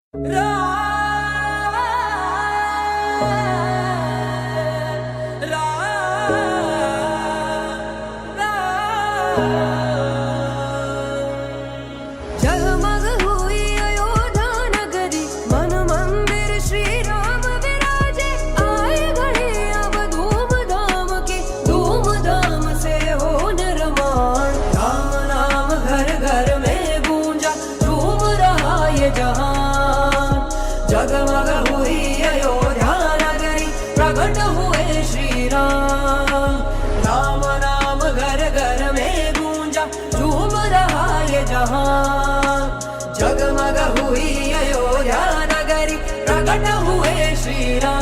जगमग हुई अयोध्या नगरी, मन मंदिर श्री राम विराजे। आए घड़ी अब धूमधाम की, धूमधाम से हो निर्माण। राम नाम घर घर में गूंजा, झूम रहा ये जहान। जगमग हुई अयोध्या नगरी, प्रकट हुए श्री राम। राम नाम घर घर में गूंजा, झूम रहा ये जहान। जगमग हुई अयोध्या नगरी, प्रकट हुए श्री राम।